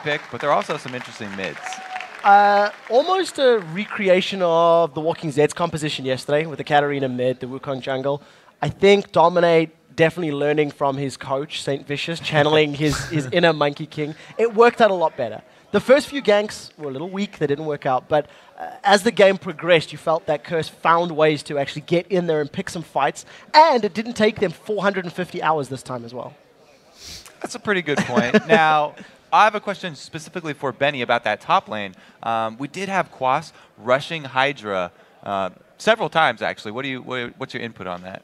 pick, but there are also some interesting mids. Almost a recreation of the Walking Zed's composition yesterday with the Katarina mid, the Wukong jungle. I think Dominate definitely learning from his coach, St. Vicious, channeling his inner Monkey King. It worked out a lot better. The first few ganks were a little weak, they didn't work out, but as the game progressed, you felt that Curse found ways to actually get in there and pick some fights, and it didn't take them 450 hours this time as well. That's a pretty good point. Now, I have a question specifically for Benny about that top lane. We did have Quas rushing Hydra several times, actually. What's your input on that?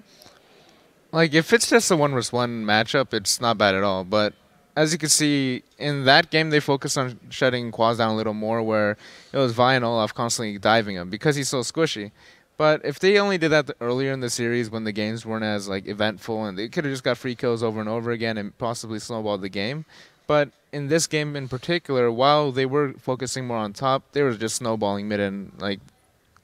Like, if it's just a 1v1 matchup, it's not bad at all, but as you can see, in that game, they focused on shutting Quas down a little more, where it was Vi and Olaf constantly diving him because he's so squishy. But if they only did that earlier in the series when the games weren't as like eventful and they could have just got free kills over and over again and possibly snowballed the game. But in this game in particular, while they were focusing more on top, they were just snowballing mid and like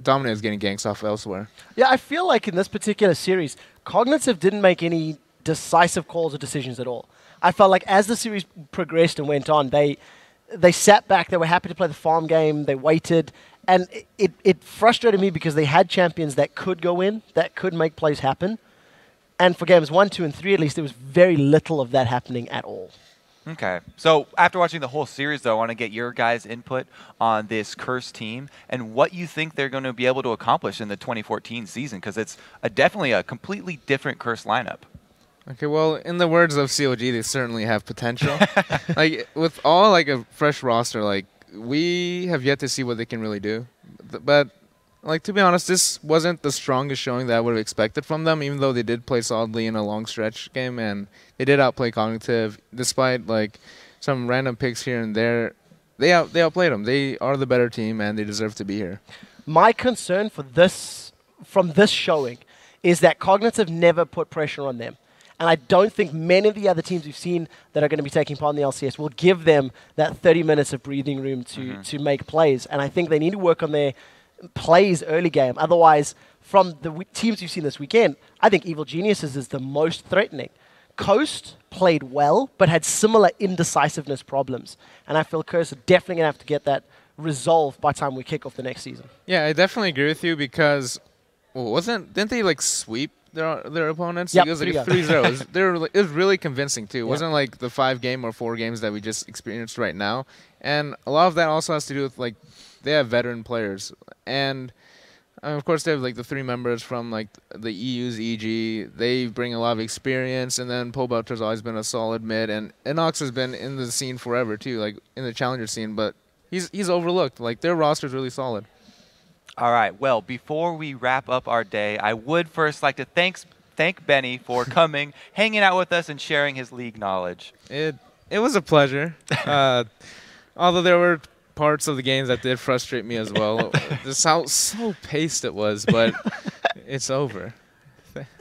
Dominate was getting ganks off elsewhere. Yeah, I feel like in this particular series, Cognitive didn't make any decisive calls or decisions at all. I felt like as the series progressed and went on, they sat back, they were happy to play the farm game, they waited, and it frustrated me because they had champions that could go in, that could make plays happen. And for games 1, 2, and 3 at least, there was very little of that happening at all. Okay. So after watching the whole series, though, I want to get your guys' input on this Curse team and what you think they're going to be able to accomplish in the 2014 season, because it's definitely a completely different Curse lineup. Okay, well, in the words of COG, they certainly have potential. Like, with all like a fresh roster, like, we have yet to see what they can really do. But, like, to be honest, this wasn't the strongest showing that I would have expected from them, even though they did play solidly in a long stretch game, and they did outplay Cognitive, despite, like, some random picks here and there. They outplayed them. They are the better team, and they deserve to be here. My concern for this, from this showing, is that Cognitive never put pressure on them. And I don't think many of the other teams we've seen that are going to be taking part in the LCS will give them that 30 minutes of breathing room to make plays. And I think they need to work on their plays early game. Otherwise, from the teams we've seen this weekend, I think Evil Geniuses is the most threatening. Coast played well, but had similar indecisiveness problems. And I feel Curse are definitely going to have to get that resolved by the time we kick off the next season. Yeah, I definitely agree with you because, well, didn't they like sweep their opponents? Yep, it was like a 3-0. It was really convincing too. It wasn't like the 5-game or 4 games that we just experienced right now. And a lot of that also has to do with like they have veteran players, and of course they have like the 3 members from like the EU's EG. They bring a lot of experience, and then Pobelter's always been a solid mid, and Inox has been in the scene forever too, like in the challenger scene. But he's overlooked. Like their roster's really solid. All right. Well, before we wrap up our day, I would first like to thank Benny for coming, hanging out with us, and sharing his league knowledge. It was a pleasure. Although there were parts of the games that did frustrate me as well. Just how so paced it was, but it's over.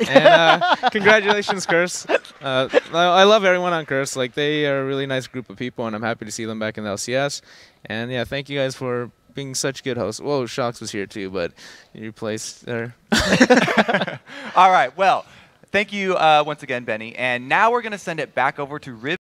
And congratulations, Curse. I love everyone on Curse. Like, they are a really nice group of people, and I'm happy to see them back in the LCS. And yeah, thank you guys for being such good hosts. Whoa, Shox was here too, but you replaced there. All right. Well, thank you once again, Benny. And now we're going to send it back over to Rib.